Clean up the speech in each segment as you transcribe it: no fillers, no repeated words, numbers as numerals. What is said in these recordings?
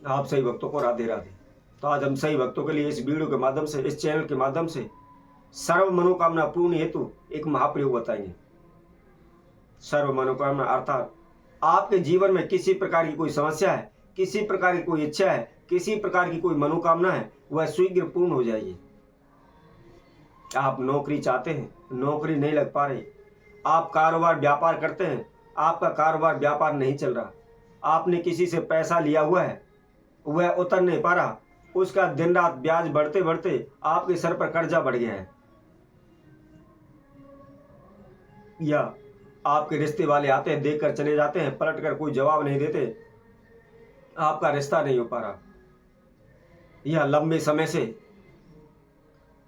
आप सही भक्तों को राधे राधे। तो आज हम सही भक्तों के लिए इस वीडियो के माध्यम से, इस चैनल के माध्यम से सर्व मनोकामना पूर्ण हेतु एक महाप्रयोग बताएंगे। सर्व मनोकामना अर्थात आपके जीवन में किसी प्रकार की कोई समस्या है, किसी प्रकार की कोई इच्छा है, किसी प्रकार की कोई मनोकामना है, वह शीघ्र पूर्ण हो जाएगी। आप नौकरी चाहते हैं, नौकरी नहीं लग पा रही, आप कारोबार व्यापार करते हैं, आपका कारोबार व्यापार नहीं चल रहा, आपने किसी से पैसा लिया हुआ है, वह उतर नहीं पा रहा, उसका दिन रात ब्याज बढ़ते बढ़ते आपके सर पर कर्जा बढ़ गया है, या आपके रिश्ते वाले आते हैं, देख कर चले जाते हैं, पलट कर कोई जवाब नहीं देते, आपका रिश्ता नहीं हो पा रहा, या लंबे समय से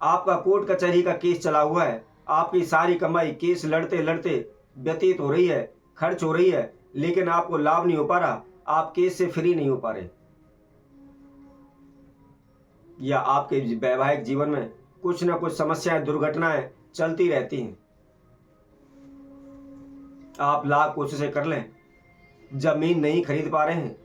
आपका कोर्ट कचहरी का केस चला हुआ है, आपकी सारी कमाई केस लड़ते लड़ते व्यतीत हो रही है, खर्च हो रही है, लेकिन आपको लाभ नहीं हो पा रहा, आप केस से फ्री नहीं हो पा रहे, या आपके वैवाहिक जीवन में कुछ ना कुछ समस्याएं, दुर्घटनाएं चलती रहती हैं। आप लाख कोशिशें कर लें, जमीन नहीं खरीद पा रहे हैं,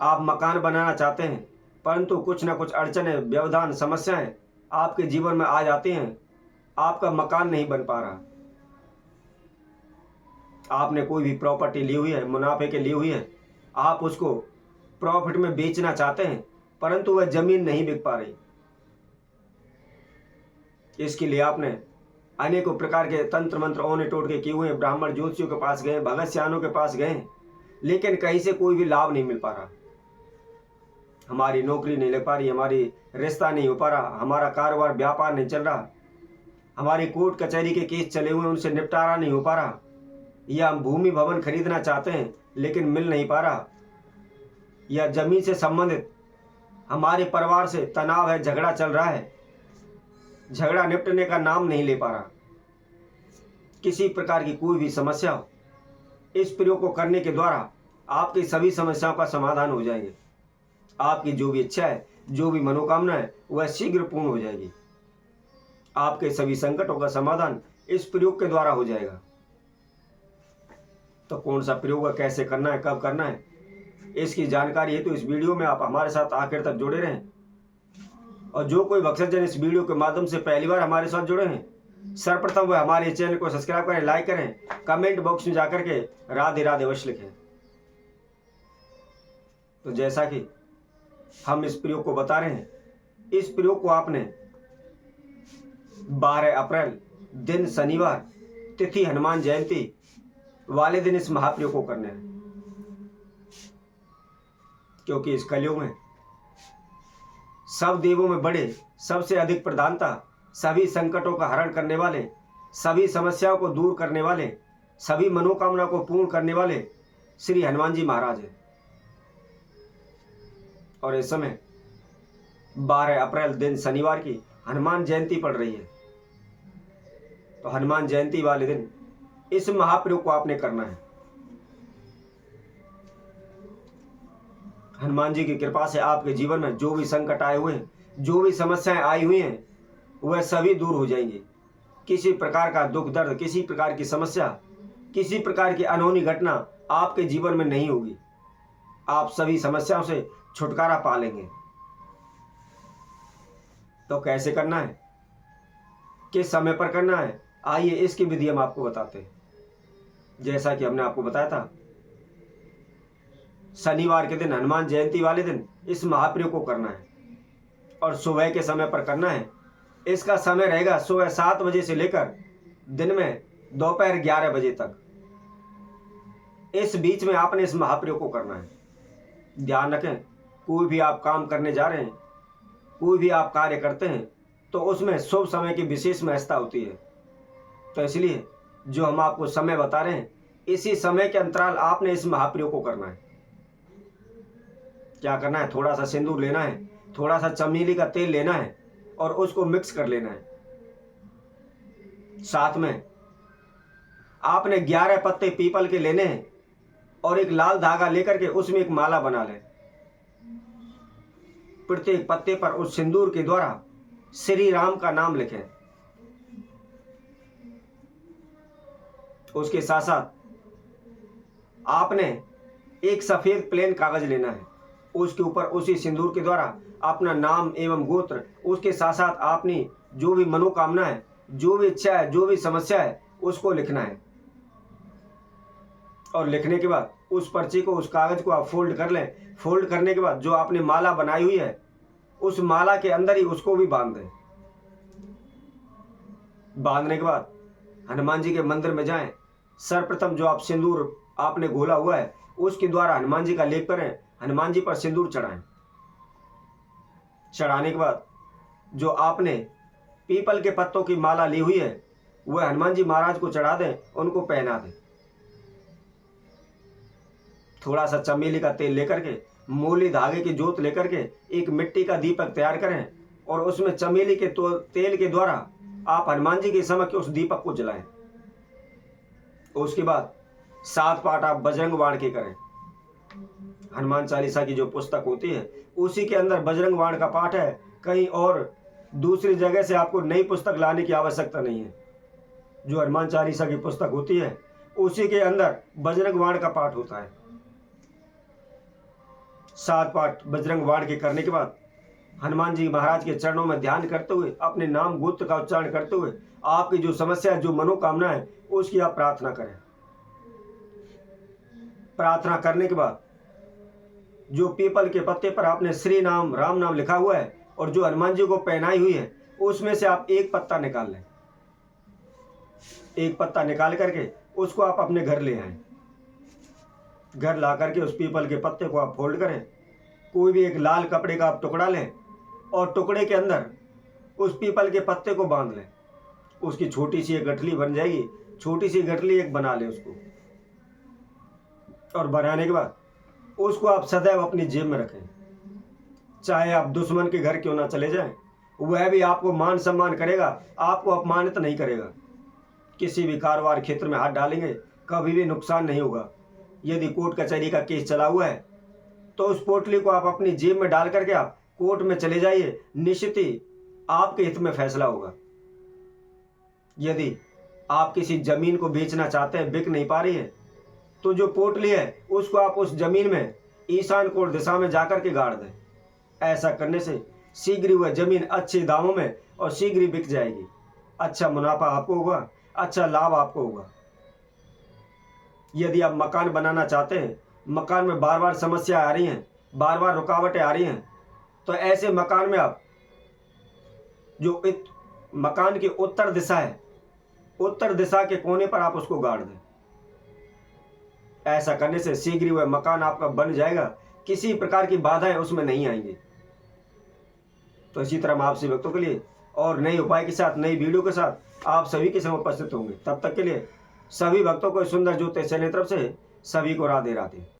आप मकान बनाना चाहते हैं, परंतु कुछ ना कुछ अड़चनें, व्यवधान, समस्याएं आपके जीवन में आ जाती हैं, आपका मकान नहीं बन पा रहा। आपने कोई भी प्रॉपर्टी ली हुई है, मुनाफे के ली हुई है, आप उसको प्रॉफिट में बेचना चाहते हैं, परंतु वह जमीन नहीं बिक पा रही। इसके लिए आपने अनेकों प्रकार के तंत्र मंत्र औने टोटके किए हुए, ब्राह्मण ज्योतिषियों के पास गए, भगत सियानों के पास गए, लेकिन कहीं से कोई भी लाभ नहीं मिल पा रहा। हमारी नौकरी नहीं लग पा रही, हमारी रिश्ता नहीं हो पा रहा, हमारा कारोबार व्यापार नहीं चल रहा, हमारी कोर्ट कचहरी के केस चले हुए उनसे निपटारा नहीं हो पा रहा, या हम भूमि भवन खरीदना चाहते हैं लेकिन मिल नहीं पा रहा, या जमीन से संबंधित हमारे परिवार से तनाव है, झगड़ा चल रहा है, झगड़ा निपटने का नाम नहीं ले पा रहा। किसी प्रकार की कोई भी समस्या हो, इस प्रयोग को करने के द्वारा आपकी सभी समस्याओं का समाधान हो जाएंगे। आपकी जो भी इच्छा है, जो भी मनोकामना है, वह शीघ्र पूर्ण हो जाएगी। आपके सभी संकटों का समाधान इस प्रयोग के द्वारा हो जाएगा। तो कौन सा प्रयोग है, कैसे करना है, कब करना है, इसकी जानकारी है तो इस वीडियो में आप हमारे साथ आखिर तक जुड़े रहें। और जो कोई भक्तजन इस वीडियो के माध्यम से पहली बार हमारे साथ जुड़े हैं, सर्वप्रथम वह हमारे चैनल को सब्सक्राइब करें, लाइक करें, कमेंट बॉक्स में जाकर के राधे राधे अवश्य लिखें। तो जैसा कि हम इस प्रयोग को बता रहे हैं, इस प्रयोग को आपने 12 अप्रैल दिन शनिवार, तिथि हनुमान जयंती वाले दिन इस महाप्रयोग को करना है, क्योंकि इस कलयुग में सब देवों में बड़े, सबसे अधिक प्रधानता, सभी संकटों का हरण करने वाले, सभी समस्याओं को दूर करने वाले, सभी मनोकामना को पूर्ण करने वाले श्री हनुमान जी महाराज हैं। और इस समय 12 अप्रैल दिन शनिवार की हनुमान जयंती पड़ रही है। तो हनुमान जयंती वाले दिन इस महाप्रयोग को आपने करना है। हनुमान जी की कृपा से आपके जीवन में जो भी संकट आए हुए हैं, जो भी समस्याएं आई हुई हैं, वह सभी दूर हो जाएंगी। किसी प्रकार का दुख दर्द, किसी प्रकार की समस्या, किसी प्रकार की अनहोनी घटना आपके जीवन में नहीं होगी। आप सभी समस्याओं से छुटकारा पा लेंगे। तो कैसे करना है, किस समय पर करना है, आइए इसकी विधि हम आपको बताते हैं। जैसा कि हमने आपको बताया था, शनिवार के दिन, हनुमान जयंती वाले दिन इस महाप्रयोग को करना है और सुबह के समय पर करना है। इसका समय रहेगा सुबह 7 बजे से लेकर दिन में दोपहर 11 बजे तक। इस बीच में आपने इस महाप्रयोग को करना है। ध्यान रखें, कोई भी आप काम करने जा रहे हैं, कोई भी आप कार्य करते हैं, तो उसमें शुभ समय की विशेष महत्ता होती है। तो इसलिए जो हम आपको समय बता रहे हैं, इसी समय के अंतराल आपने इस महाप्रयोग को करना है। क्या करना है, थोड़ा सा सिंदूर लेना है, थोड़ा सा चमेली का तेल लेना है और उसको मिक्स कर लेना है। साथ में आपने 11 पत्ते पीपल के लेने हैं और एक लाल धागा लेकर के उसमें एक माला बना लें। प्रत्येक पत्ते पर उस सिंदूर के द्वारा श्री राम का नाम लिखें। उसके साथ साथ आपने एक सफेद प्लेन कागज लेना है उसके ऊपर उसी सिंदूर के द्वारा अपना नाम एवं गोत्र, उसके साथ साथ अपनी जो भी मनोकामना है, जो भी इच्छा है, जो भी समस्या है, उसको लिखना है। और लिखने के बाद उस पर्ची को, उस कागज को आप फोल्ड कर लें। फोल्ड करने के बाद जो आपने माला बनाई हुई है, उस माला के अंदर ही उसको भी बांध दें। बांधने के बाद हनुमान जी के मंदिर में जाएं। सर्वप्रथम जो आप सिंदूर आपने घोला हुआ है, उसके द्वारा हनुमान जी का लेप करें। हनुमान जी पर सिंदूर चढ़ाएं। चढ़ाने के बाद जो आपने पीपल के पत्तों की माला ली हुई है, वह हनुमान जी महाराज को चढ़ा दें, उनको पहना दें। थोड़ा सा चमेली का तेल लेकर के, मूली धागे की जोत लेकर के एक मिट्टी का दीपक तैयार करें और उसमें चमेली के तेल के द्वारा आप हनुमान जी के समक्ष उस दीपक को जलाएं। उसके बाद 7 पाठ आप बजरंग बाण के करें। हनुमान चालीसा की जो पुस्तक होती है, उसी के अंदर बजरंग बाण का पाठ है। कहीं और दूसरी जगह से आपको नई पुस्तक लाने की आवश्यकता नहीं है। जो हनुमान चालीसा की पुस्तक होती है, उसी के अंदर बजरंग बाण का पाठ होता है। 7 पाठ बजरंग बाण के करने के बाद हनुमान जी महाराज के चरणों में ध्यान करते हुए, अपने नाम गोत्र का उच्चारण करते हुए, आपकी जो समस्या, जो मनोकामना है, उसकी आप प्रार्थना करें। प्रार्थना करने के बाद जो पीपल के पत्ते पर आपने श्री नाम, राम नाम लिखा हुआ है और जो हनुमान जी को पहनाई हुई है, उसमें से आप एक पत्ता निकाल लें। एक पत्ता निकाल करके उसको आप अपने घर ले आएं। घर ला करके उस पीपल के पत्ते को आप फोल्ड करें। कोई भी एक लाल कपड़े का आप टुकड़ा लें और टुकड़े के अंदर उस पीपल के पत्ते को बांध लें। उसकी छोटी सी एक गठली बन जाएगी। छोटी सी गठली एक बना लें उसको, और बनाने के बाद उसको आप सदैव अपनी जेब में रखें। चाहे आप दुश्मन के घर क्यों ना चले जाएं, वह भी आपको मान सम्मान करेगा, आपको अपमानित नहीं करेगा। किसी भी कारोबार क्षेत्र में हाथ डालेंगे, कभी भी नुकसान नहीं होगा। यदि कोर्ट कचहरी का केस चला हुआ है, तो उस पोटली को आप अपनी जेब में डाल करके आप कोर्ट में चले जाइए, निश्चित ही आपके हित में फैसला होगा। यदि आप किसी जमीन को बेचना चाहते हैं, बिक नहीं पा रही है, तो जो पोटली है उसको आप उस जमीन में ईशान कोण दिशा में जाकर के गाड़ दें। ऐसा करने से शीघ्र ही वह जमीन अच्छे दामों में और शीघ्र ही बिक जाएगी। अच्छा मुनाफा आपको होगा, अच्छा लाभ आपको होगा। यदि आप मकान बनाना चाहते हैं, मकान में बार बार समस्या आ रही हैं, बार बार रुकावटें आ रही हैं, तो ऐसे मकान में आप जो मकान की उत्तर दिशा है, उत्तर दिशा के कोने पर आप उसको गाड़ दें। ऐसा करने से शीघ्र वह मकान आपका बन जाएगा। किसी प्रकार की बाधाएं उसमें नहीं आएंगी। तो इसी तरह हम आपसे भक्तों के लिए और नए उपाय के साथ, नई वीडियो के साथ आप सभी के समय उपस्थित होंगे। तब तक के लिए सभी भक्तों को सुंदर ज्योतिष चैनल तरफ से सभी को राधे राधे।